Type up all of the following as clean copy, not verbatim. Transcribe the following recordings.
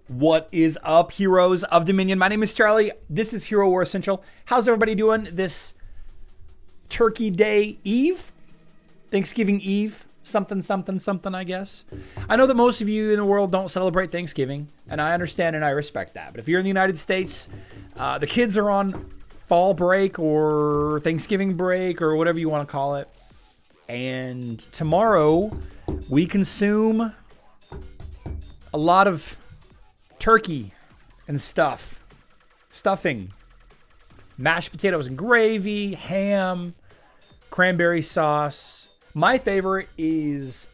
What is up, heroes of Dominion? My name is Charlie. This is Hero War Essential. How's everybody doing this Turkey Day Eve? Thanksgiving Eve? Something, I guess. I know that most of you in the world don't celebrate Thanksgiving, and I understand and I respect that. But if you're in the United States, the kids are on fall break or Thanksgiving break or whatever you want to call it. And tomorrow, we consume a lot of turkey and stuffing, mashed potatoes and gravy, ham, cranberry sauce. My favorite is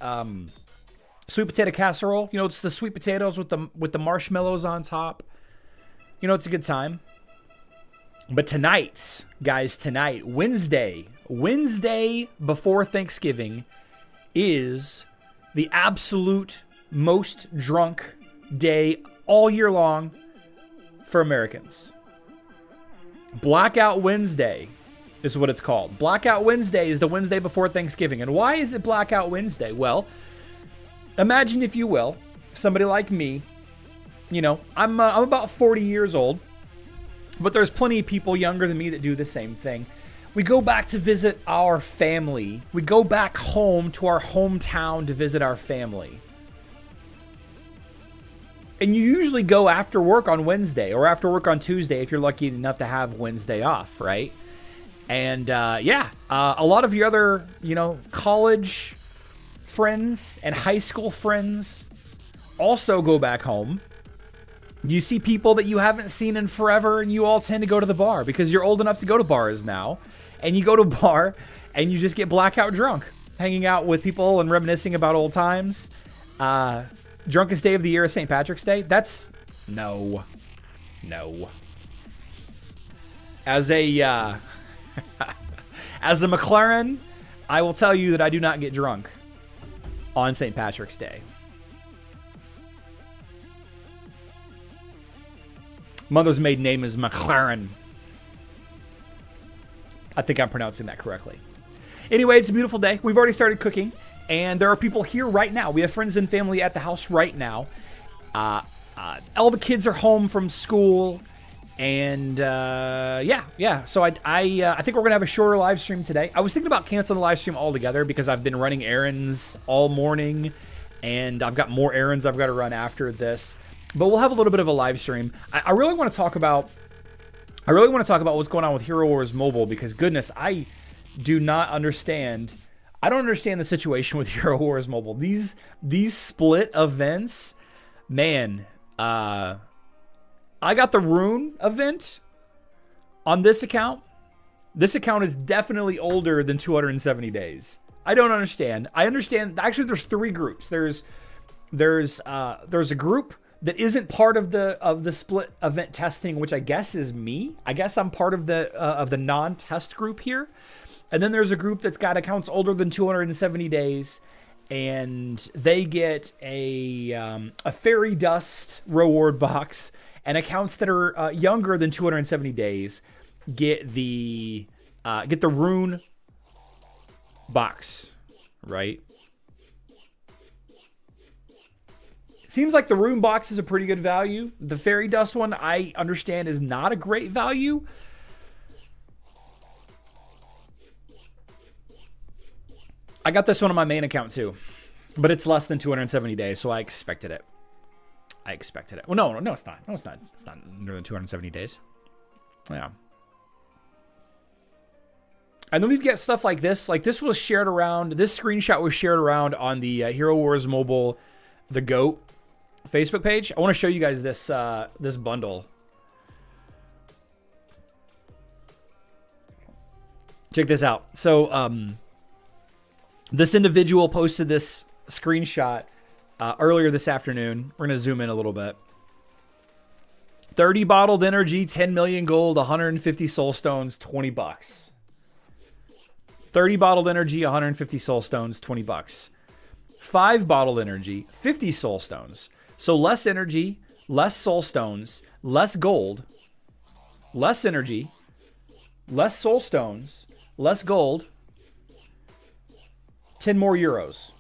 sweet potato casserole. You know, it's the sweet potatoes with the marshmallows on top. You know, it's a good time. But tonight, guys, Wednesday before Thanksgiving is the absolute most drunk day all year long for Americans. Blackout Wednesday is what it's called. Blackout Wednesday is the Wednesday before Thanksgiving. And why is it Blackout Wednesday? Well, imagine, if you will, somebody like me. You know, I'm about 40 years old, but there's plenty of people younger than me that do the same thing. We go back to visit our family. We go back home to our hometown to visit our family. And you usually go after work on Wednesday or after work on Tuesday if you're lucky enough to have Wednesday off, right? And a lot of your other, college friends and high school friends also go back home. You see people that you haven't seen in forever, and you all tend to go to the bar because you're old enough to go to bars now. And you go to a bar and you just get blackout drunk, hanging out with people and reminiscing about old times. Drunkest day of the year is St. Patrick's Day. That's no. As a McLaren, I will tell you that I do not get drunk on St. Patrick's Day. Mother's maiden name is McLaren. I think I'm pronouncing that correctly. Anyway, it's a beautiful day. We've already started cooking. And there are people here right now. We have friends and family at the house right now. All the kids are home from school. And, So I think we're going to have a shorter live stream today. I was thinking about canceling the live stream altogether because I've been running errands all morning. And I've got more errands I've got to run after this. But we'll have a little bit of a live stream. I really want to talk about what's going on with Hero Wars Mobile. Because, goodness, I do not understand. I don't understand the situation with Hero Wars Mobile. These split events, man. I got the Rune event on this account. This account is definitely older than 270 days. I don't understand. I understand. Actually, there's three groups. There's a group that isn't part of the split event testing, which I guess is me. I guess I'm part of the non-test group here. And then there's a group that's got accounts older than 270 days, and they get a fairy dust reward box, and accounts that are younger than 270 days get the rune box, right? It seems like the rune box is a pretty good value. The fairy dust one, I understand, is not a great value. I got this one on my main account too, but it's less than 270 days, so I expected it. Well, no, it's not. No, it's not. It's not more than 270 days. Yeah. And then we've got stuff like this. Like this was shared around. This screenshot was shared around on the Hero Wars Mobile, the GOAT Facebook page. I want to show you guys this this bundle. Check this out. So, this individual posted this screenshot earlier this afternoon. We're going to zoom in a little bit. 30 bottled energy, 10 million gold, 150 soul stones, $20. 30 bottled energy, 150 soul stones, $20. 5 bottled energy, 50 soul stones. So less energy, less soul stones, less gold, less energy, less soul stones, less gold, 10 more euros.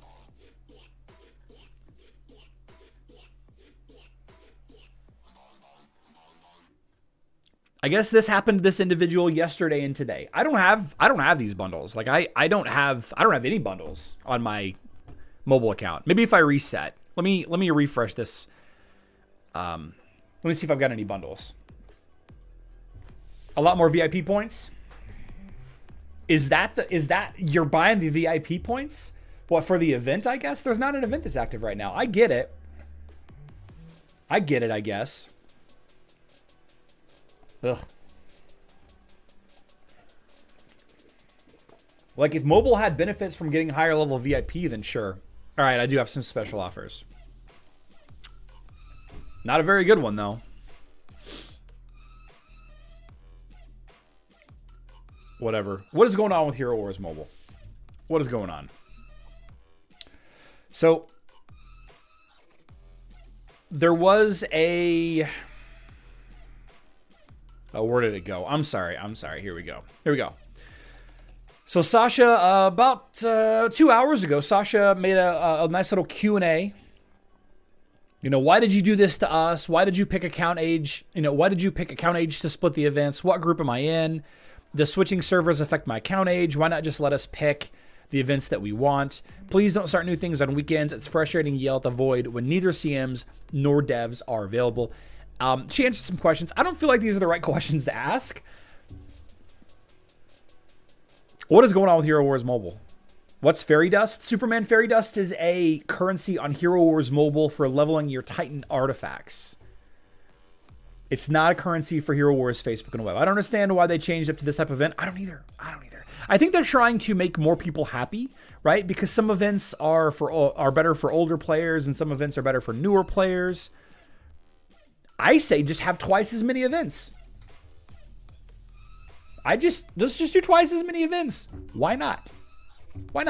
I guess this happened to this individual yesterday and today. I don't have these bundles. Like I don't have any bundles on my mobile account. Maybe if I reset. Let me refresh this. Let me see if I've got any bundles. A lot more VIP points. Is that you're buying the VIP points? What, for the event, I guess? There's not an event that's active right now. I get it, I guess. Ugh. Like, if mobile had benefits from getting higher level VIP, then sure. All right, I do have some special offers. Not a very good one, though. Whatever. What is going on with Hero Wars Mobile? What is going on? So, there was a... Oh, where did it go? I'm sorry. Here we go. So Sasha, about 2 hours ago, Sasha made a nice little Q&A. You know, why did you do this to us? Why did you pick account age? You know, why did you pick account age to split the events? What group am I in? Does switching servers affect my account age? Why not just let us pick the events that we want? Please don't start new things on weekends. It's frustrating to yell at the void when neither CMs nor devs are available. She answered some questions. I don't feel like these are the right questions to ask. What is going on with Hero Wars Mobile? What's Fairy Dust? Superman Fairy Dust is a currency on Hero Wars Mobile for leveling your Titan artifacts. It's not a currency for Hero Wars Facebook and web. I don't understand why they changed it to this type of event. I don't either. I think they're trying to make more people happy, right? Because some events are better for older players and some events are better for newer players. I say just have twice as many events. Let's just do twice as many events. Why not? Why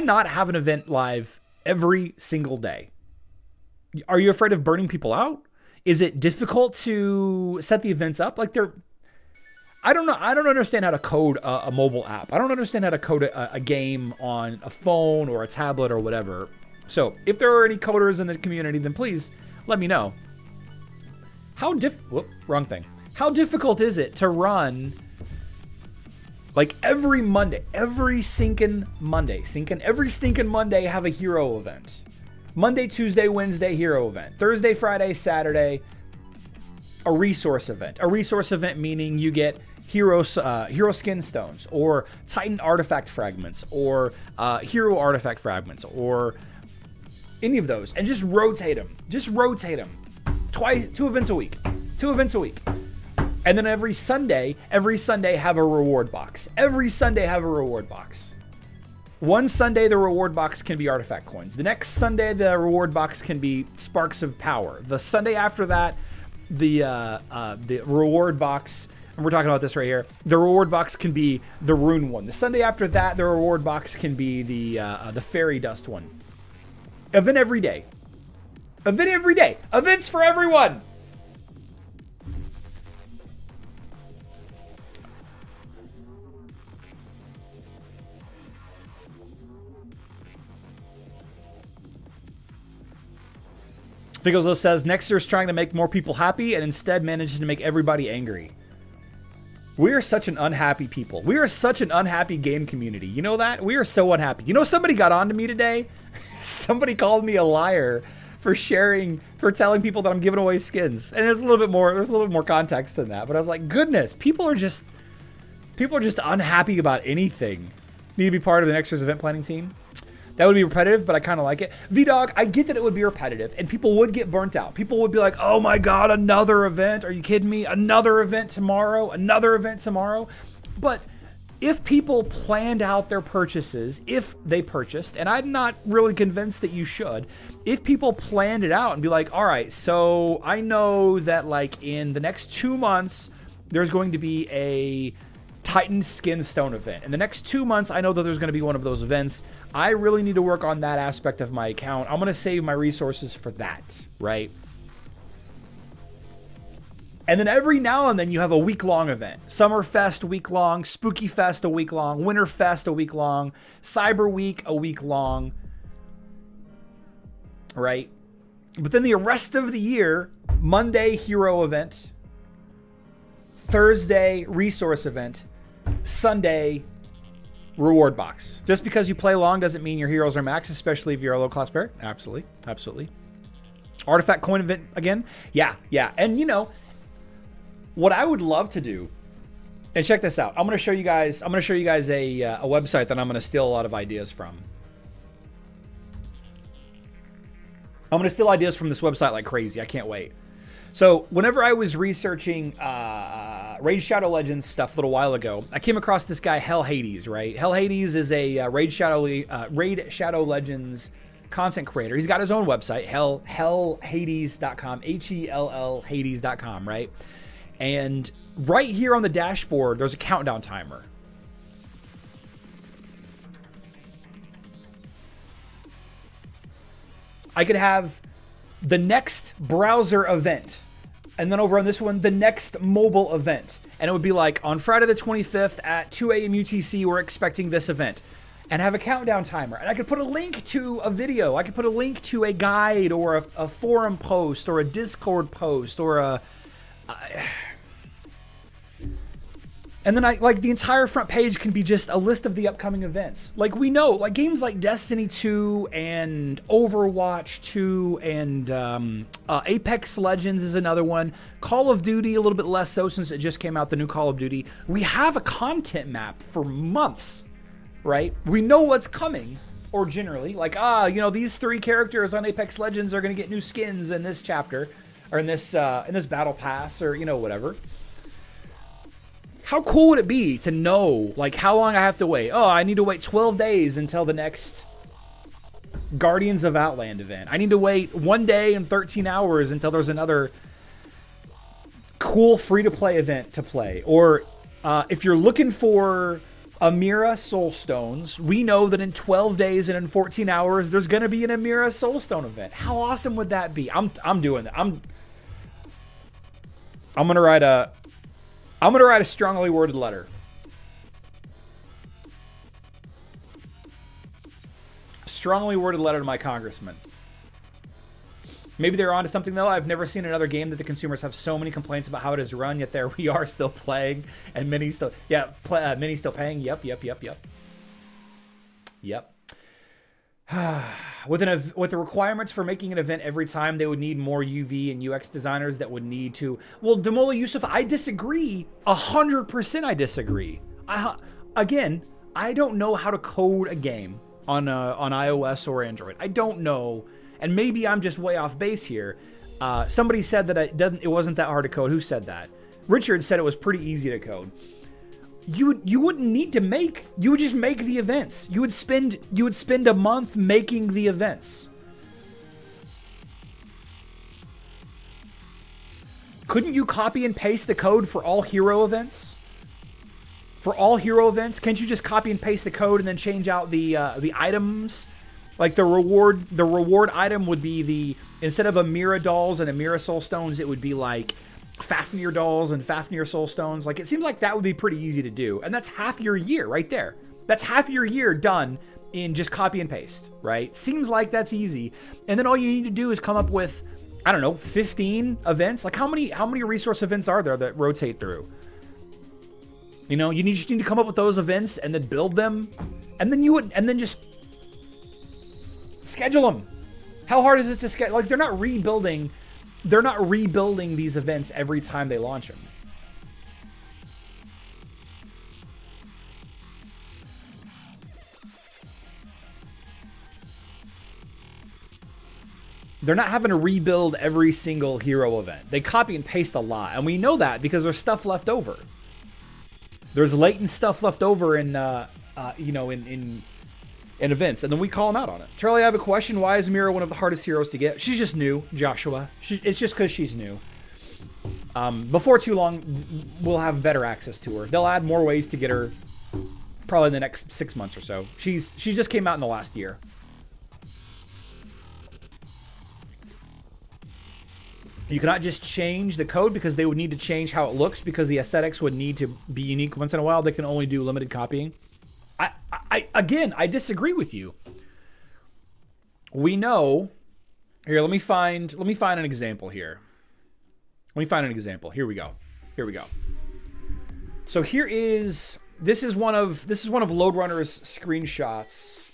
not have an event live every single day? Are you afraid of burning people out? Is it difficult to set the events up? Like I don't know. I don't understand how to code a mobile app. I don't understand how to code a game on a phone or a tablet or whatever. So if there are any coders in the community, then please let me know. How difficult is it to run like every Monday, every stinking Monday have a hero event? Monday, Tuesday, Wednesday, hero event. Thursday, Friday, Saturday, a resource event. A resource event meaning you get hero skin stones or Titan artifact fragments or hero artifact fragments or any of those, and just rotate them. Two events a week. And then every Sunday have a reward box. One Sunday, the reward box can be artifact coins. The next Sunday, the reward box can be sparks of power. The Sunday after that, the reward box, and we're talking about this right here, the reward box can be the rune one. The Sunday after that, the reward box can be the fairy dust one. Event every day. Event every day. Events for everyone. Figgleso says, Nexter's trying to make more people happy and instead manages to make everybody angry. We are such an unhappy people. We are such an unhappy game community. You know that? We are so unhappy. You know, somebody got on to me today. Somebody called me a liar for telling people that I'm giving away skins. And there's a little bit more context than that. But I was like, goodness, people are just unhappy about anything. Need to be part of the Nexter's event planning team. That would be repetitive, but I kind of like it. V-Dog, I get that it would be repetitive, and people would get burnt out. People would be like, oh my god, another event? Are you kidding me? Another event tomorrow? Another event tomorrow? But if people planned out their purchases, if they purchased, and I'm not really convinced that you should, if people planned it out and be like, all right, so I know that like in the next 2 months, there's going to be a Titan Skin Stone event. In the next 2 months, I know that there's going to be one of those events. I really need to work on that aspect of my account. I'm going to save my resources for that, right? And then every now and then you have a week-long event. Summerfest a week-long, Spooky Fest a week-long, Winterfest a week-long, Cyber Week a week-long, right? But then the rest of the year, Monday hero event, Thursday resource event, Sunday reward box. Just because you play long doesn't mean your heroes are max, especially if you're a low class player. Absolutely. Absolutely. Artifact coin event again. Yeah. And you know, what I would love to do, and check this out. I'm going to show you guys a website that I'm going to steal a lot of ideas from. I'm going to steal ideas from this website like crazy. I can't wait. So whenever I was researching Raid Shadow Legends stuff a little while ago, I came across this guy, Hell Hades, right? Hell Hades is a Raid Shadow Legends content creator. He's got his own website, hellhades.com, Hell Hades.com, right? And right here on the dashboard, there's a countdown timer. I could have the next browser event, and then over on this one, the next mobile event. And it would be like, on Friday the 25th at 2 a.m. UTC, we're expecting this event. And have a countdown timer. And I could put a link to a video. I could put a link to a guide or a forum post or a Discord post or a... And then the entire front page can be just a list of the upcoming events. Like we know, like games like Destiny 2 and Overwatch 2 and Apex Legends is another one. Call of Duty, a little bit less so since it just came out, the new Call of Duty. We have a content map for months, right? We know what's coming, or generally, like, these 3 characters on Apex Legends are going to get new skins in this chapter, or in this battle pass, or, whatever. How cool would it be to know, like, how long I have to wait? Oh, I need to wait 12 days until the next Guardians of Outland event. I need to wait 1 day and 13 hours until there's another cool free-to-play event to play. Or if you're looking for Amira Soulstones, we know that in 12 days and in 14 hours, there's going to be an Amira Soulstone event. How awesome would that be? I'm doing that. I'm going to write a strongly worded letter. Strongly worded letter to my congressman. Maybe they're onto something, though. I've never seen another game that the consumers have so many complaints about how it is run, yet there we are still playing, and many still, many still paying. Yep. With the requirements for making an event every time, they would need more UV and UX designers that would need to... Well, Damola Yusuf, I disagree. 100% I disagree. Again, I don't know how to code a game on iOS or Android. I don't know. And maybe I'm just way off base here. Somebody said that it wasn't that hard to code. Who said that? Richard said it was pretty easy to code. you wouldn't need to make. You would just make the events. You would spend a month making the events. Couldn't you copy and paste the code for all hero events? For all hero events, can't you just copy and paste the code and then change out the items? Like the reward item would be instead of Amira dolls and Amira soul stones, it would be like Fafnir dolls and Fafnir soul stones. Like, it seems like that would be pretty easy to do. And that's half your year right there. That's half your year done in just copy and paste, right? Seems like that's easy. And then all you need to do is come up with, I don't know, 15 events. Like, how many resource events are there that rotate through? You know, you just need to come up with those events and then build them. And then just schedule them. How hard is it to schedule? Like, they're not rebuilding these events every time they launch them. They're not having to rebuild every single hero event. They copy and paste a lot, and we know that because there's stuff left over. There's latent stuff left over in events, and then we call them out on it. Charlie, I have a question. Why is Mira one of the hardest heroes to get? She's just new, Joshua. It's just because she's new. Before too long, we'll have better access to her. They'll add more ways to get her probably in the next 6 months or so. She just came out in the last year. You cannot just change the code because they would need to change how it looks because the aesthetics would need to be unique once in a while. They can only do limited copying. I disagree with you. We know. Here, let me find an example here. Let me find an example. Here we go. So this is one of Loadrunner's screenshots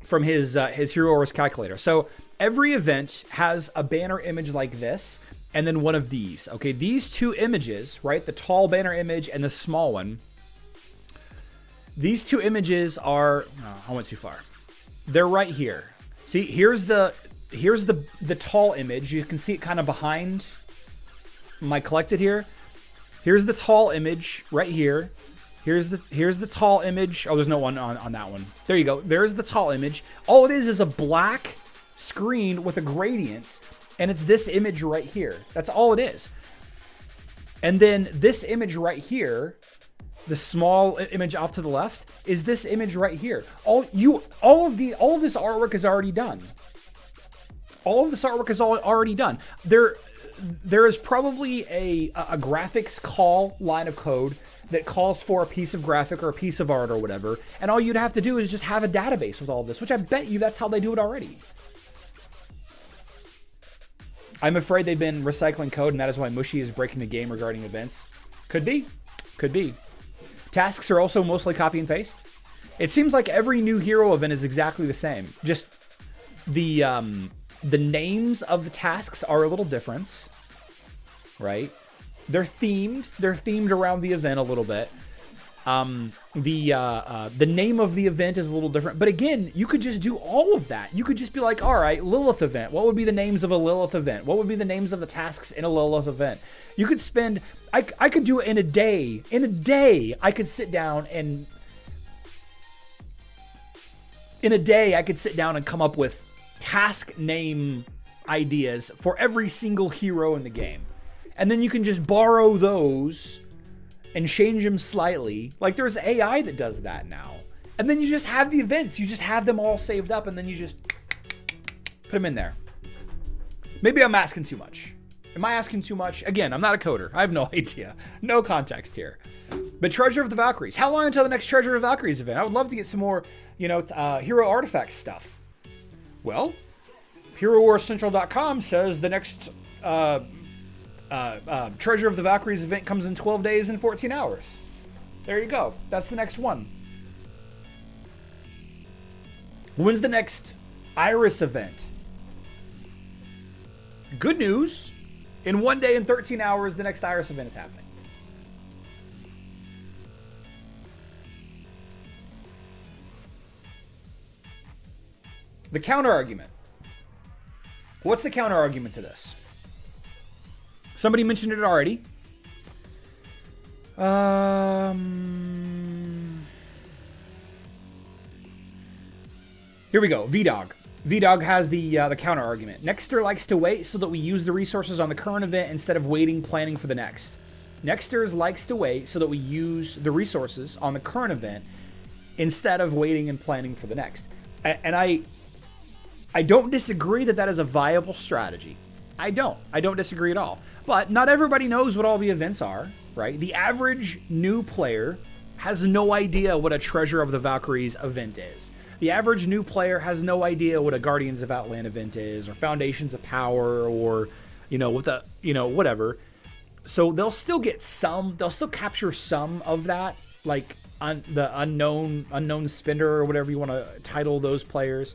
from his Hero Wars calculator. So every event has a banner image like this, and then one of these. Okay, these two images, right? The tall banner image and the small one. These two images are, I went too far. They're right here. See, here's the tall image. You can see it kind of behind my collected here. Here's the tall image right here. Here's the tall image. Oh, there's no one on that one. There you go. There's the tall image. All it is a black screen with a gradient, and it's this image right here. That's all it is. And then this image right here, the small image off to the left, is this image right here. All of this artwork is already done. All of this artwork is already done. There is probably a graphics call line of code that calls for a piece of graphic or a piece of art or whatever, and all you'd have to do is just have a database with all of this, which I bet you that's how they do it already. I'm afraid they've been recycling code, and that is why Mushy is breaking the game regarding events. Could be. Tasks are also mostly copy and paste. It seems like every new hero event is exactly the same. Just the names of the tasks are a little different, right? They're themed around the event a little bit. The name of the event is a little different. But again, you could just do all of that. You could just be like, all right, Lilith event. What would be the names of a Lilith event? What would be the names of the tasks in a Lilith event? You could spend, I could do it in a day. In a day, I could sit down and, come up with task name ideas for every single hero in the game. And then you can just borrow those and change them slightly. Like, there's AI that does that now. And then you just have the events. You just have them all saved up, and then you just put them in there. Maybe I'm asking too much. Am I asking too much? Again, I'm not a coder. I have no idea. No context here. But Treasure of the Valkyries. How long until the next Treasure of the Valkyries event? I would love to get some more, hero artifact stuff. Well, HeroWarsCentral.com says the next Treasure of the Valkyries event comes in 12 days and 14 hours. There you go. That's the next one. When's the next Iris event? Good news. In 1 day and 13 hours, the next Iris event is happening. The counter argument. What's the counter argument to this? Somebody mentioned it already. Here we go. VDog. VDog has the counter argument. Nexter likes to wait so that we use the resources on the current event instead of waiting, planning for the next. Nexters likes to wait so that we use the resources on the current event instead of waiting and planning for the next. And I don't disagree that that is a viable strategy. I don't disagree at all. But not everybody knows what all the events are, right? The average new player has no idea what a Treasure of the Valkyries event is. The average new player has no idea what a Guardians of Outland event is, or Foundations of Power, or, whatever. So they'll still get they'll still capture some of that, like the unknown spender, or whatever you want to title those players.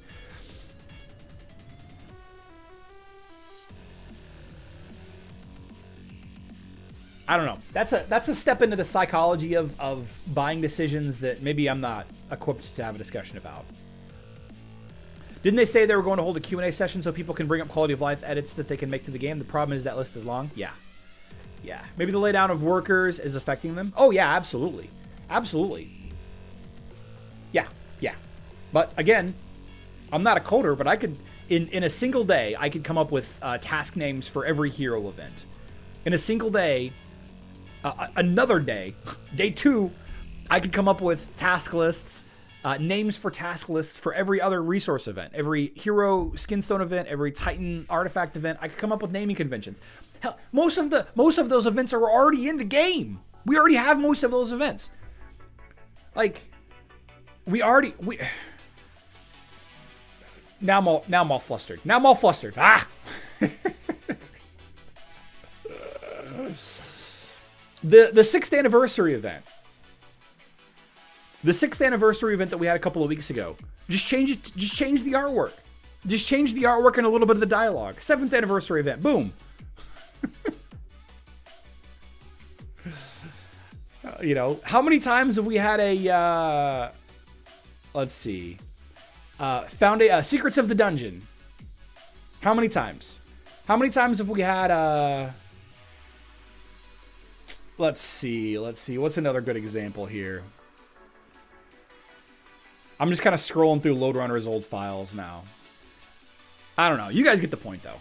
I don't know. That's a step into the psychology of buying decisions that maybe I'm not equipped to have a discussion about. Didn't they say they were going to hold a Q&A session so people can bring up quality of life edits that they can make to the game? The problem is that list is long. Yeah. Maybe the laydown of workers is affecting them. Oh yeah, absolutely. Yeah. But again, I'm not a coder, but I could in a single day I could come up with task names for every hero event. In a single day. Another day, day 2, I could come up with task lists, names for task lists for every other resource event, every hero skinstone event, every Titan artifact event. I could come up with naming conventions. Hell, most of those events are already in the game. We already have most of those events. Like, now I'm all flustered. Ah. The 6th anniversary event. The 6th anniversary event that we had a couple of weeks ago. Just change the artwork. Just change the artwork and a little bit of the dialogue. 7th anniversary event. Boom. How many times have we had a let's see. Found a Secrets of the Dungeon. How many times? How many times have we had Let's see. What's another good example here? I'm just kind of scrolling through Loadrunner's old files now. I don't know. You guys get the point, though.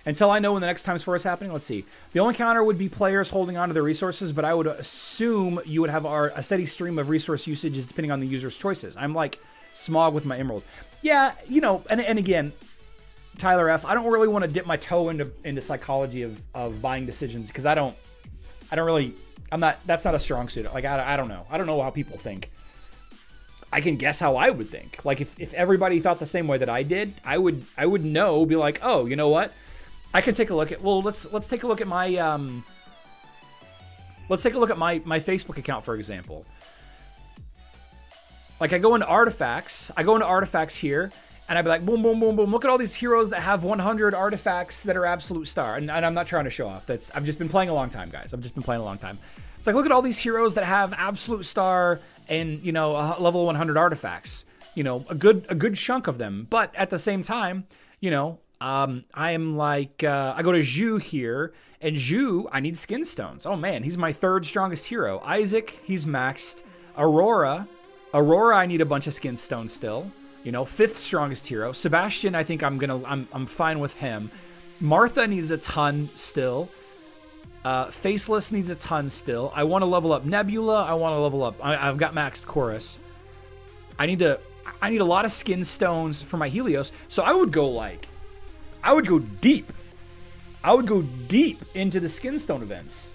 Until I know when the next Times 4 is happening, let's see. The only counter would be players holding on to their resources, but I would assume you would have a steady stream of resource usages depending on the user's choices. I'm like Smog with my Emerald. Yeah, and again, Tyler F., I don't really want to dip my toe into psychology of buying decisions, because that's not a strong suit. Like, I don't know. I don't know how people think. I can guess how I would think. Like, if everybody thought the same way that I did, I would know, be like, oh, you know what? I can take a look at, let's take a look at my, my Facebook account, for example. Like, I go into artifacts here, and I'd be like, boom, boom, boom, boom. Look at all these heroes that have 100 artifacts that are absolute star. And I'm not trying to show off. I've just been playing a long time, guys. It's like, look at all these heroes that have absolute star and, a level 100 artifacts. A good chunk of them. But at the same time, I'm like, I go to Zhu here, and Zhu, I need skin stones. Oh man, he's my 3rd strongest hero. Isaac, he's maxed. Aurora, I need a bunch of skin stones still. 5th strongest hero. Sebastian, I think I'm fine with him. Martha needs a ton still. Faceless needs a ton still. I want to level up Nebula. I've got maxed Chorus. I need a lot of skin stones for my Helios. So I would go deep. I would go deep into the Skinstone events.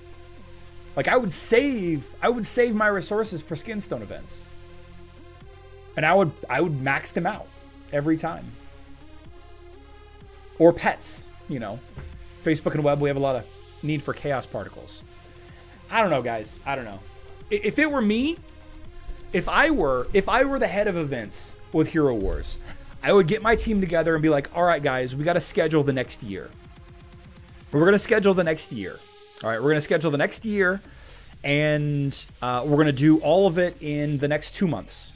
Like, I would save my resources for Skinstone events. And I would max them out every time. Or pets, Facebook and web, we have a lot of need for chaos particles. I don't know, guys. I don't know. If it were me, if I were the head of events with Hero Wars, I would get my team together and be like, all right, guys, we got to schedule the next year. We're going to schedule the next year. All right, we're going to schedule the next year, and we're going to do all of it in the next 2 months.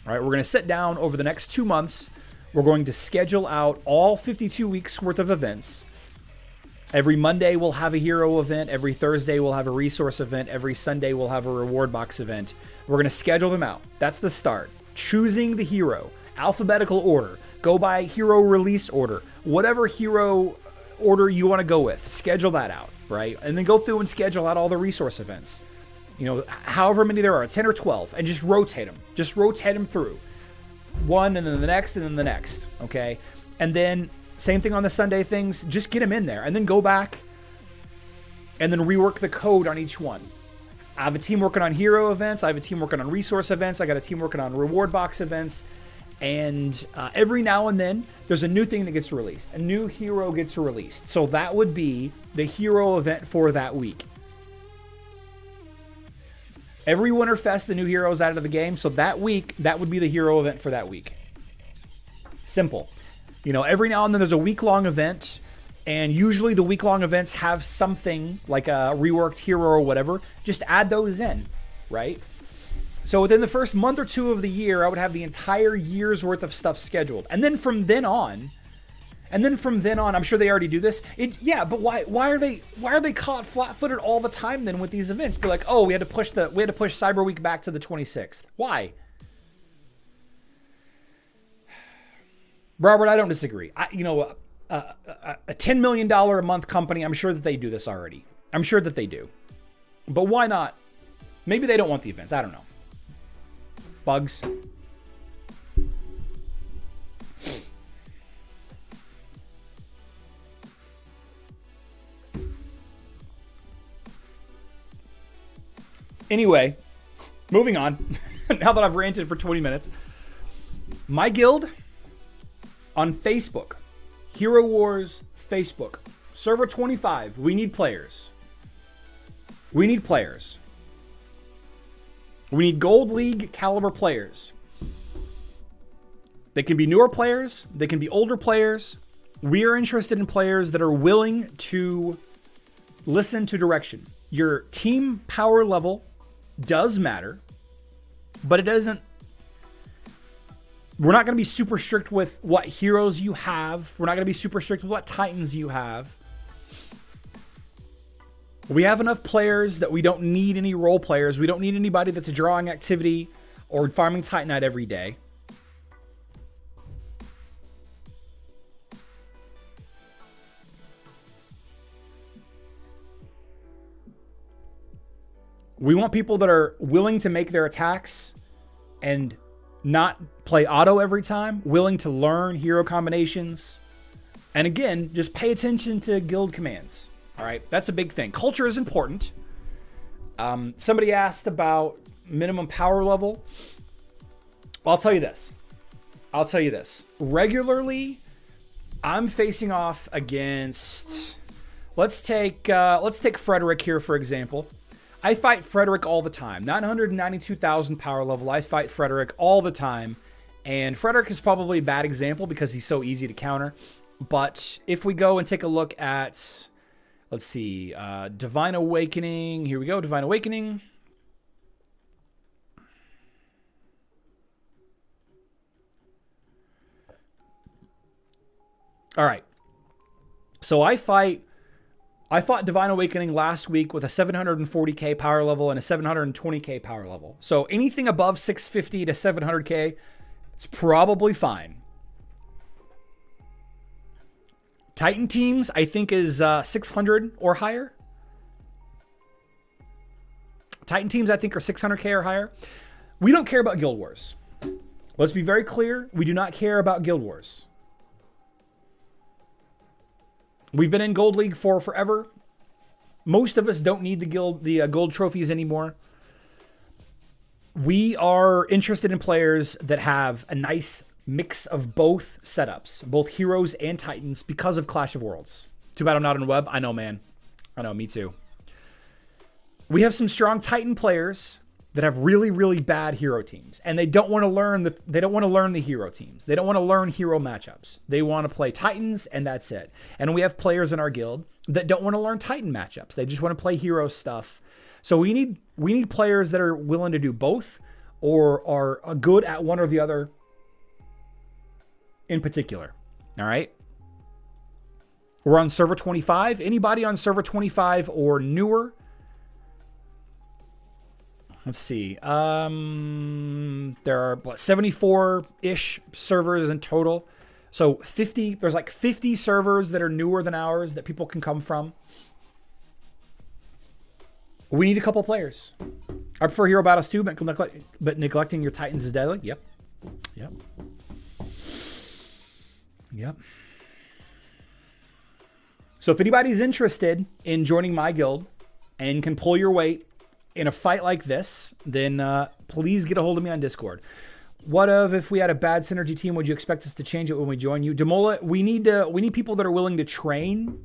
All right, we're going to sit down over the next 2 months. We're going to schedule out all 52 weeks worth of events. Every Monday we'll have a hero event. Every Thursday we'll have a resource event. Every Sunday we'll have a reward box event. We're going to schedule them out. That's the start. Choosing the hero, alphabetical order, go by hero release order, whatever hero order you want to go with, schedule that out, right? And then go through and schedule out all the resource events. You know, however many there are, 10 or 12, and just rotate them. Just rotate them through. One, and then the next, and then the next, okay? And then same thing on the Sunday things, just get them in there, and then go back and then rework the code on each one. I have a team working on hero events. I have a team working on resource events. I got a team working on reward box events. And every now and then, there's a new thing that gets released. A new hero gets released. So that would be the hero event for that week. Every Winterfest, the new hero is added to the game. So that week, that would be the hero event for that week. Simple. You know, every now and then there's a week-long event. And usually the week-long events have something like a reworked hero or whatever. Just add those in, right? So within the first month or two of the year, I would have the entire year's worth of stuff scheduled. And then from then on, I'm sure they already do this. But why are they caught flat-footed all the time then with these events? Be like, oh, we had to push Cyber Week back to the 26th. Why? Robert, I don't disagree. A $10 million a month company, I'm sure that they do this already. I'm sure that they do. But why not? Maybe they don't want the events. I don't know. Bugs. Anyway, moving on. Now that I've ranted for 20 minutes. My guild on Facebook. Hero Wars Facebook. Server 25. We need players. We need Gold League caliber players. They can be newer players. They can be older players. We are interested in players that are willing to listen to direction. Your team power level does matter, but it doesn't. We're not going to be super strict with what heroes you have. We're not going to be super strict with what titans you have. We have enough players that we don't need any role players. We don't need anybody that's drawing activity or farming Titanite every day. We want people that are willing to make their attacks and not play auto every time, willing to learn hero combinations. And again, just pay attention to guild commands. All right, that's a big thing. Culture is important. Somebody asked about minimum power level. Well, I'll tell you this. Regularly, I'm facing off against. Let's take Frederick here for example. I fight Frederick all the time. 992,000 power level. I fight Frederick all the time, and Frederick is probably a bad example because he's so easy to counter. But if we go and take a look at, let's see, Divine Awakening. Here we go, Divine Awakening. All right. So I fought Divine Awakening last week with a 740k power level and a 720k power level. So anything above 650 to 700k is probably fine. Titan teams, I think, is 600 or higher. Titan teams, I think, are 600k or higher. We don't care about Guild Wars. Let's be very clear. We do not care about Guild Wars. We've been in Gold League for forever. Most of us don't need the gold trophies anymore. We are interested in players that have a nice mix of both setups, both heroes and titans, because of Clash of Worlds. Too bad I'm not on web. I know, man. I know, me too. We have some strong titan players that have really, really bad hero teams, and they don't want to learn the hero teams. They don't want to learn hero matchups. They want to play titans, and that's it. And we have players in our guild that don't want to learn titan matchups. They just want to play hero stuff. So we need players that are willing to do both, or are good at one or the other in particular. All right. We're on server 25. Anybody on server 25 or newer? Let's see. There are 74-ish servers in total. So 50, there's like 50 servers that are newer than ours that people can come from. We need a couple players. I prefer hero battles too, but neglecting your Titans is deadly. Yep. Yep. Yep. So if anybody's interested in joining my guild and can pull your weight in a fight like this, then please get a hold of me on Discord. What if we had a bad synergy team? Would you expect us to change it when we join you? Demola, we need people that are willing to train,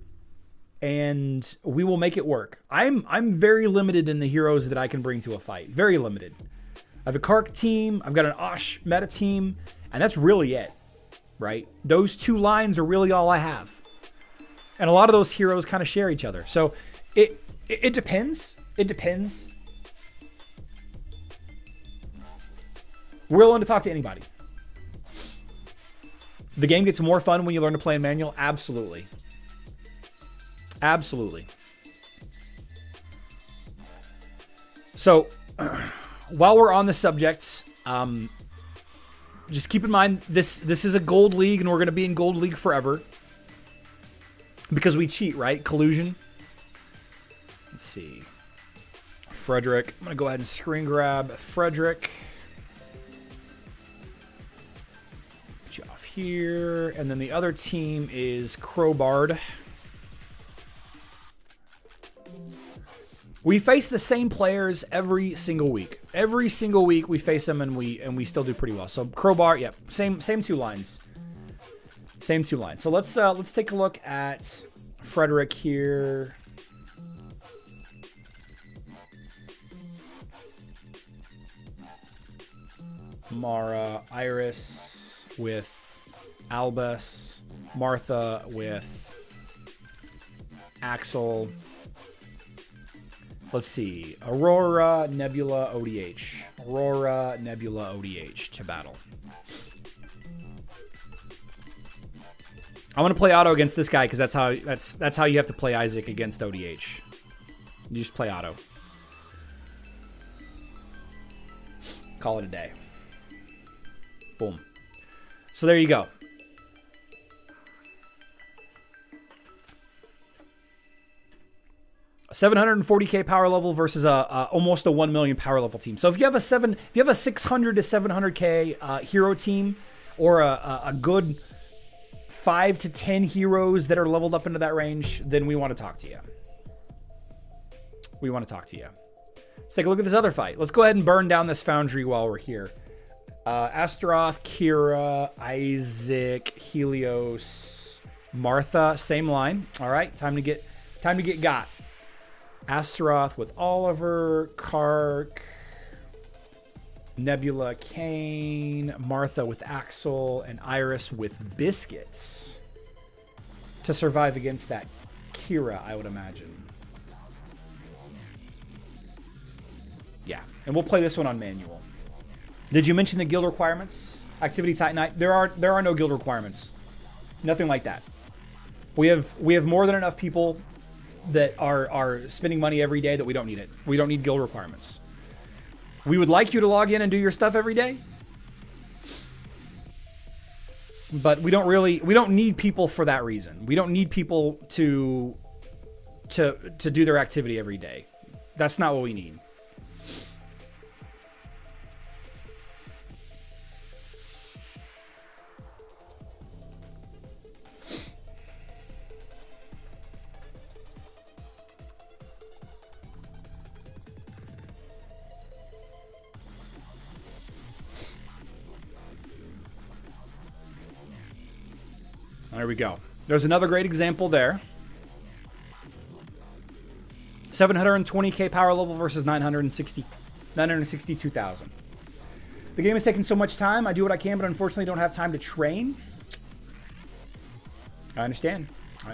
and we will make it work. I'm very limited in the heroes that I can bring to a fight. Very limited. I have a Kark team, I've got an Osh meta team, and that's really it, right? Those two lines are really all I have. And a lot of those heroes kind of share each other. So it depends. It depends. We're willing to talk to anybody. The game gets more fun when you learn to play in manual. Absolutely. Absolutely. So, while we're on the subject, just keep in mind this is a gold league, and we're going to be in gold league forever because we cheat, right? Collusion. Let's see. Frederick. I'm going to go ahead and screen grab Frederick. Put you off here. And then the other team is Crowbard. We face the same players every single week. Every single week we face them, and we still do pretty well. So Crowbar, yeah, same two lines. Same two lines. So let's take a look at Frederick here. Mara, Iris with Albus, Martha with Axel. Let's see. Aurora, Nebula, ODH. Aurora, Nebula, ODH to battle. I'm gonna play auto against this guy because that's how you have to play Isaac against ODH. You just play auto. Call it a day. Boom. So there you go. A 740k power level versus almost a 1 million power level team. So if you have a 600 to 700k hero team, or a good 5 to 10 heroes that are leveled up into that range, then we want to talk to you. We want to talk to you. Let's take a look at this other fight. Let's go ahead and burn down this foundry while we're here. Astaroth, Kira, Isaac, Helios, Martha, same line. All right, time to get got. Astaroth with Oliver, Kark, Nebula, Kane, Martha with Axel, and Iris with Biscuits to survive against that Kira, I would imagine. Yeah, and we'll play this one on manual. Did you mention the guild requirements? Activity Titanite. There are no guild requirements. Nothing like that. We have more than enough people that are spending money every day that we don't need it. We don't need guild requirements. We would like you to log in and do your stuff every day, but we don't need people for that reason. We don't need people to do their activity every day. That's not what we need. There we go. There's another great example there. 720k power level versus 962,000. The game has taken so much time. I do what I can, but unfortunately don't have time to train. I understand. I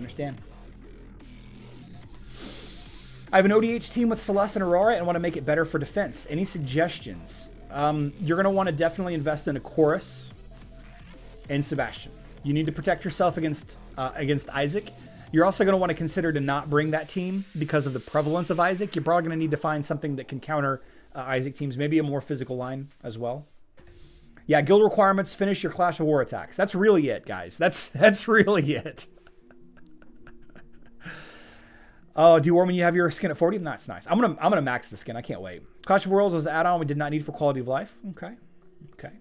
have an ODH team with Celeste and Aurora and want to make it better for defense. Any suggestions? You're going to want to definitely invest in a Chorus and Sebastian. You need to protect yourself against Isaac, You're also going to want to consider to not bring that team because of the prevalence of Isaac. You're probably going to need to find something that can counter Isaac teams, maybe a more physical line as well. Yeah, guild requirements, finish your Clash of War attacks. That's really it, guys. That's really it. Oh, do you warm when you have your skin at 40? That's nice. I'm gonna max the skin. I can't wait. Clash of Worlds was an add-on we did not need for quality of life. Okay. Okay.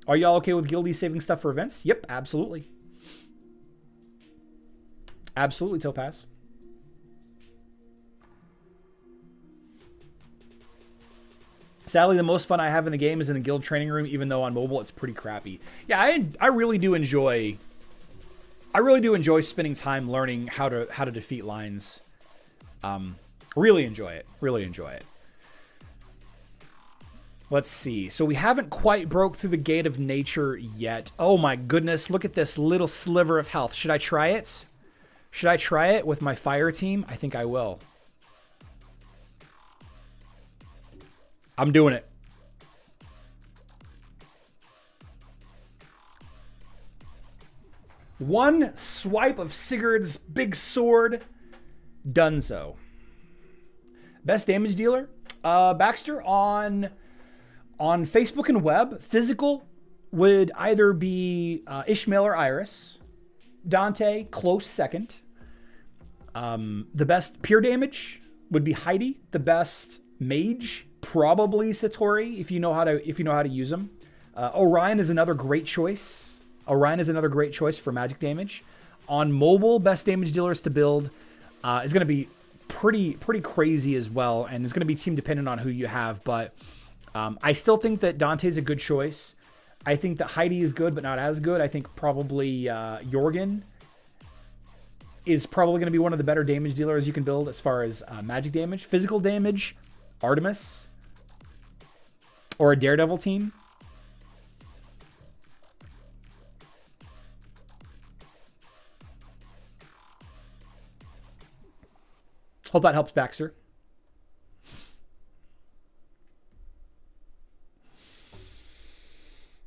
Are y'all okay with guildies saving stuff for events? Yep, absolutely. Absolutely, Topaz. Sadly, the most fun I have in the game is in the guild training room, even though on mobile it's pretty crappy. Yeah, I really do enjoy spending time learning how to defeat lines. Really enjoy it. Really enjoy it. Let's see. So we haven't quite broke through the gate of nature yet. Oh my goodness, look at this little sliver of health. Should I try it? Should I try it with my fire team? I think I will. I'm doing it. One swipe of Sigurd's big sword. Dunzo. Best damage dealer? Baxter, on Facebook and web, physical would either be Ishmael or Iris. Dante, close second. The best pure damage would be Heidi. The best mage, probably Satori, if you know how to use them. Orion is another great choice. Orion is another great choice for magic damage. On mobile, best damage dealers to build is going to be pretty crazy as well, and it's going to be team dependent on who you have. But I still think that Dante's a good choice. I think that Heidi is good, but not as good. I think probably Jorgen is probably going to be one of the better damage dealers you can build as far as magic damage. Physical damage, Artemis, or a Daredevil team. Hope that helps, Baxter.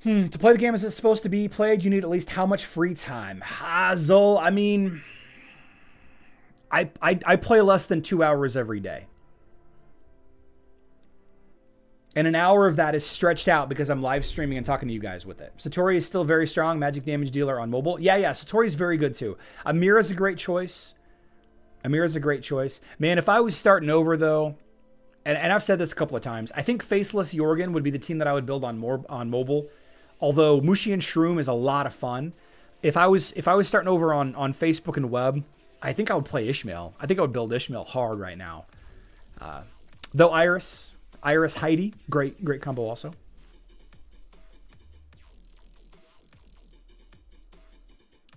To play the game as it's supposed to be played, you need at least how much free time? Hazel, I mean, I play less than 2 hours every day. And an hour of that is stretched out because I'm live streaming and talking to you guys with it. Satori is still very strong. Magic damage dealer on mobile. Yeah, Satori's very good too. Amira's a great choice. Amira's a great choice. Man, if I was starting over though, and I've said this a couple of times, I think Faceless Jorgen would be the team that I would build on mobile. Although Mushi and Shroom is a lot of fun. If I was starting over on Facebook and web, I think I would play Ishmael. I think I would build Ishmael hard right now. Though Iris Heidi, great combo also.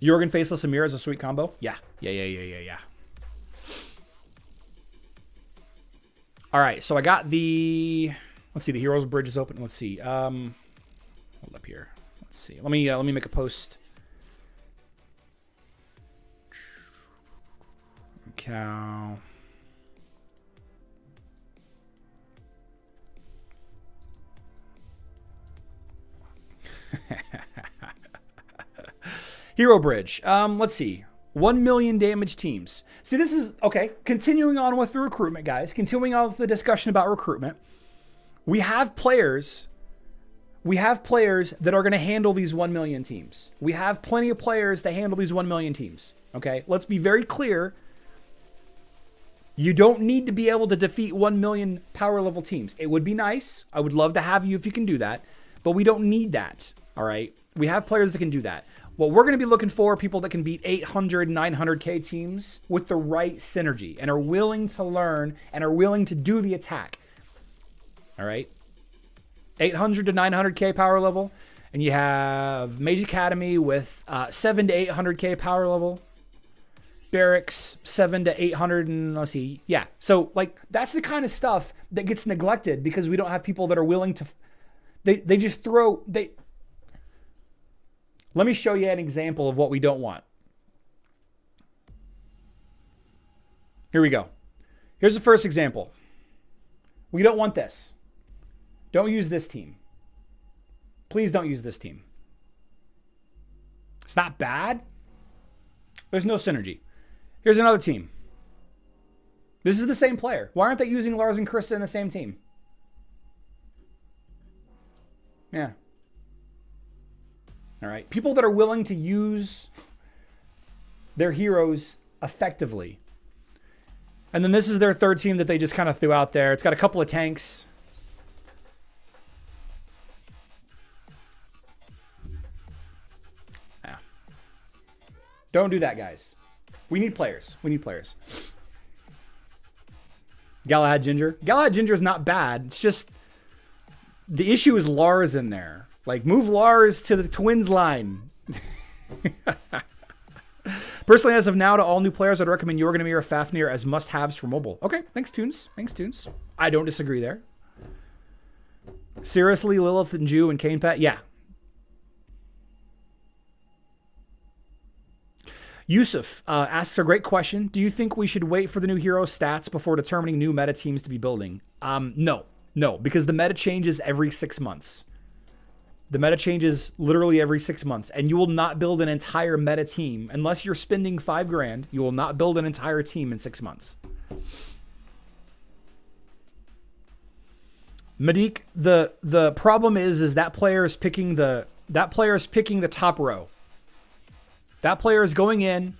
Jorgen Faceless Amira is a sweet combo. Yeah. All right, so I got the. Let's see, the Heroes Bridge is open. Let's see. Hold up here. Let's see. Let me make a post. Cow. Hero Bridge. Let's see. 1 million damage teams. See, this is okay. Continuing on with the recruitment, guys. Continuing on with the discussion about recruitment. We have players that are going to handle these 1 million teams. We have plenty of players that handle these 1 million teams. Okay, let's be very clear. You don't need to be able to defeat 1 million power level teams. It would be nice. I would love to have you if you can do that, but we don't need that. All right, we have players that can do that. What we're going to be looking for are people that can beat 800, 900K teams with the right synergy and are willing to learn and are willing to do the attack. All right. 800 to 900K power level. And you have Mage Academy with 7 to 800K power level. Barracks, 7 to 800. And let's see. Yeah. So, like, that's the kind of stuff that gets neglected because we don't have people that are willing to. They just throw. Let me show you an example of what we don't want. Here we go. Here's the first example. We don't want this. Don't use this team. Please don't use this team. It's not bad. There's no synergy. Here's another team. This is the same player. Why aren't they using Lars and Krista in the same team? Yeah. All right. People that are willing to use their heroes effectively. And then this is their third team that they just kind of threw out there. It's got a couple of tanks. Yeah. Don't do that, guys. We need players. We need players. Galahad Ginger. Galahad Ginger is not bad. It's just the issue is Lars in there. Like, move Lars to the Twins line. Personally, as of now, to all new players, I'd recommend Jorgenmir or Fafnir as must-haves for mobile. Okay, thanks, Tunes. Thanks, Tunes. I don't disagree there. Seriously, Lilith and Jew and Kane Pet? Yeah. Yusuf asks a great question. Do you think we should wait for the new hero stats before determining new meta teams to be building? No, because the meta changes every 6 months. The meta changes literally every 6 months, and you will not build an entire meta team unless you're spending $5,000. You will not build an entire team in 6 months. Madik, the problem is that player is picking the top row. That player is going in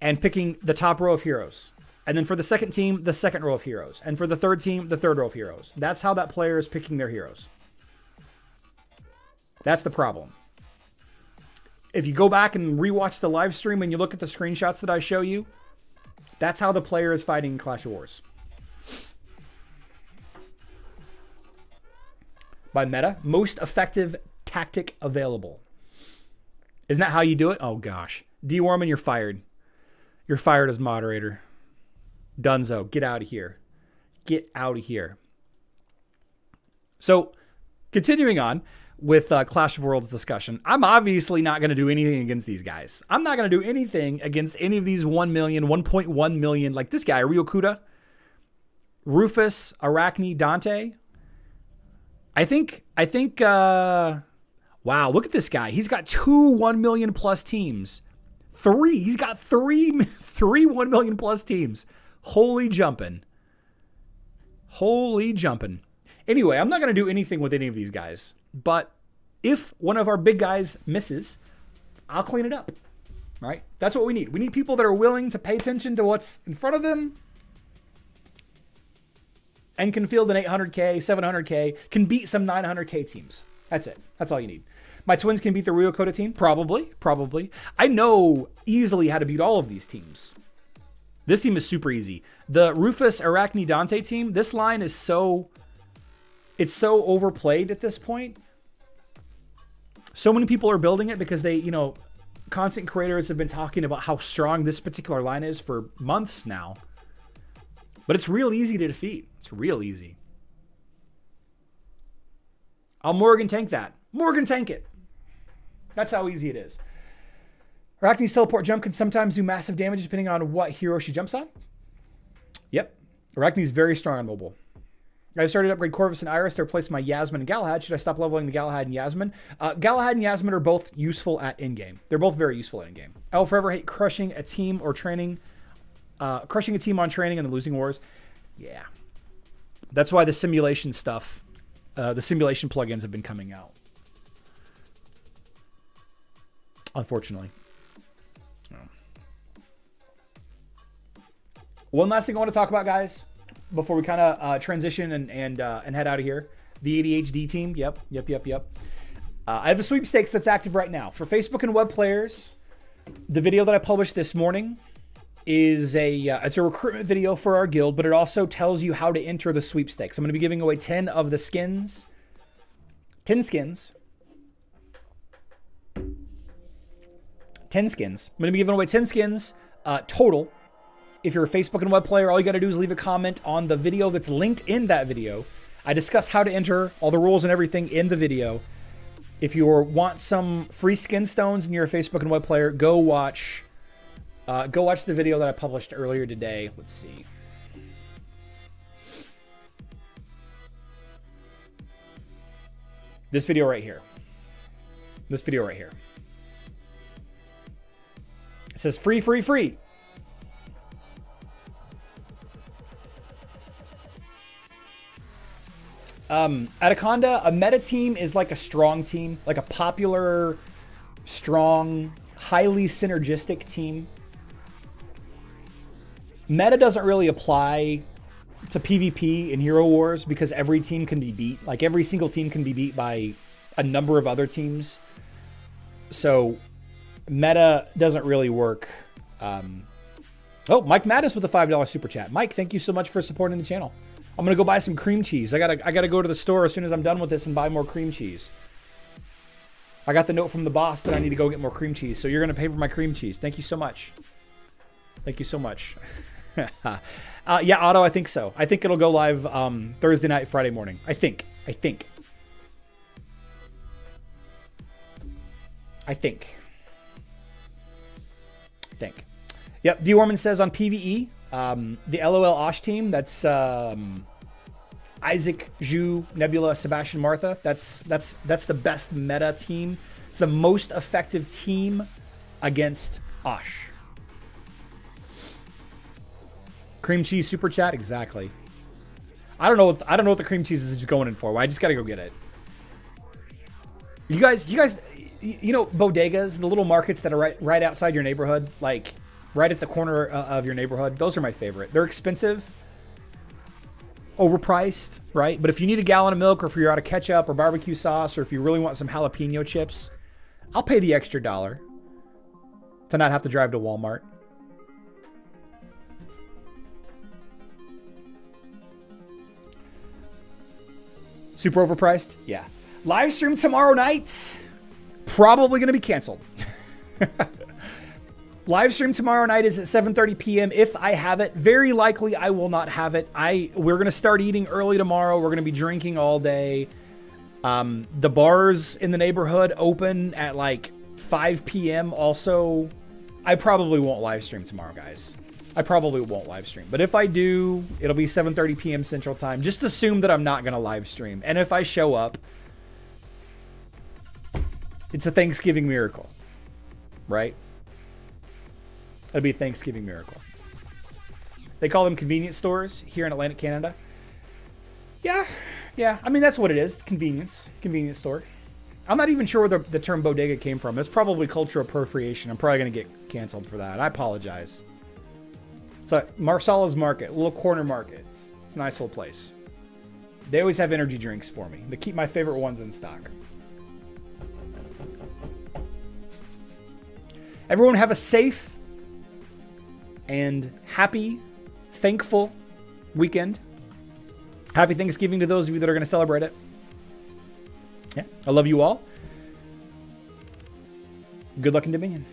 and picking the top row of heroes. And then for the second team, the second row of heroes. And for the third team, the third row of heroes. That's how that player is picking their heroes. That's the problem. If you go back and rewatch the live stream and you look at the screenshots that I show you, that's how the player is fighting in Clash of Wars. By meta, most effective tactic available. Isn't that how you do it? Oh, gosh. D-Warman, you're fired. You're fired as moderator. Dunzo, get out of here. Get out of here. So, continuing on with Clash of Worlds discussion, I'm obviously not going to do anything against these guys. I'm not going to do anything against any of these 1 million, 1.1 million, like this guy, Ryokuda, Rufus, Arachne, Dante. I think, wow, look at this guy. He's got 2 1 million plus teams. He's got three 1 million plus teams. Holy jumping. Holy jumping. Anyway, I'm not going to do anything with any of these guys. But if one of our big guys misses, I'll clean it up. Right? That's what we need. We need people that are willing to pay attention to what's in front of them and can field an 800K, 700K, can beat some 900K teams. That's it. That's all you need. My Twins can beat the Ryokuda team? Probably. I know easily how to beat all of these teams. This team is super easy. The Rufus, Arachne, Dante team, this line is it's so overplayed at this point. So many people are building it because they, content creators have been talking about how strong this particular line is for months now. But it's real easy to defeat. It's real easy. I'll Morgan tank that. Morgan tank it. That's how easy it is. Arachne's teleport jump can sometimes do massive damage depending on what hero she jumps on. Yep. Arachne's very strong on mobile. I've started to upgrade Corvus and Iris to replace my Yasmin and Galahad. Should I stop leveling the Galahad and Yasmin? Galahad and Yasmin are both useful at in-game. They're both very useful at in-game. I will forever hate crushing a team or training. Crushing a team on training and the losing wars. Yeah. That's why the simulation stuff, the simulation plugins have been coming out. Unfortunately. One last thing I want to talk about, guys, before we kind of transition and head out of here. The ADHD team. Yep. I have a sweepstakes that's active right now. For Facebook and web players, the video that I published this morning is it's a recruitment video for our guild, but it also tells you how to enter the sweepstakes. I'm going to be giving away 10 of the skins. 10 skins. 10 skins. I'm going to be giving away 10 skins total. If you're a Facebook and web player, all you got to do is leave a comment on the video that's linked in that video. I discuss how to enter, all the rules and everything in the video. If you want some free skin stones and you're a Facebook and web player, go watch the video that I published earlier today. Let's see. This video right here. This video right here. It says free, free, free. Anaconda, a meta team is like a strong team, like a popular, strong, highly synergistic team. Meta doesn't really apply to PvP in Hero Wars because every team can be beat. Like every single team can be beat by a number of other teams. So meta doesn't really work. Oh, Mike Mattis with a $5 super chat. Mike, thank you so much for supporting the channel. I'm gonna go buy some cream cheese. I gotta go to the store as soon as I'm done with this and buy more cream cheese. I got the note from the boss that I need to go get more cream cheese. So you're gonna pay for my cream cheese. Thank you so much. Thank you so much. Yeah, Otto, I think so. I think it'll go live Thursday night, Friday morning. I think. Yep, D. Orman says on PvE, the LOL Osh team, that's Isaac, Zhu, Nebula, Sebastian, Martha. That's the best meta team. It's the most effective team against Osh. Cream cheese super chat, exactly. I don't know what the cream cheese is just going in for. I just gotta go get it. You guys, you know bodegas, the little markets that are right outside your neighborhood, like right at the corner of your neighborhood. Those are my favorite. They're expensive, overpriced, right? But if you need a gallon of milk, or if you're out of ketchup or barbecue sauce, or if you really want some jalapeno chips, I'll pay the extra $1 to not have to drive to Walmart. Super overpriced? Yeah. Live stream tomorrow night. Probably going to be canceled. Live stream tomorrow night is at 7:30 p.m. If I have it. Very likely I will not have it. We're going to start eating early tomorrow. We're going to be drinking all day. The bars in the neighborhood open at like 5 p.m. also. I probably won't live stream tomorrow, guys. I probably won't live stream. But if I do, it'll be 7:30 p.m. Central Time. Just assume that I'm not going to live stream. And if I show up, it's a Thanksgiving miracle, right? It'll be a Thanksgiving miracle. They call them convenience stores here in Atlantic Canada. Yeah. I mean, that's what it is. Convenience store. I'm not even sure where the term bodega came from. It's probably cultural appropriation. I'm probably going to get canceled for that. I apologize. It's a Marsala's Market, a little corner market. It's a nice little place. They always have energy drinks for me. They keep my favorite ones in stock. Everyone have a safe and happy, thankful weekend. Happy Thanksgiving to those of you that are going to celebrate it. Yeah, I love you all. Good luck in Dominion.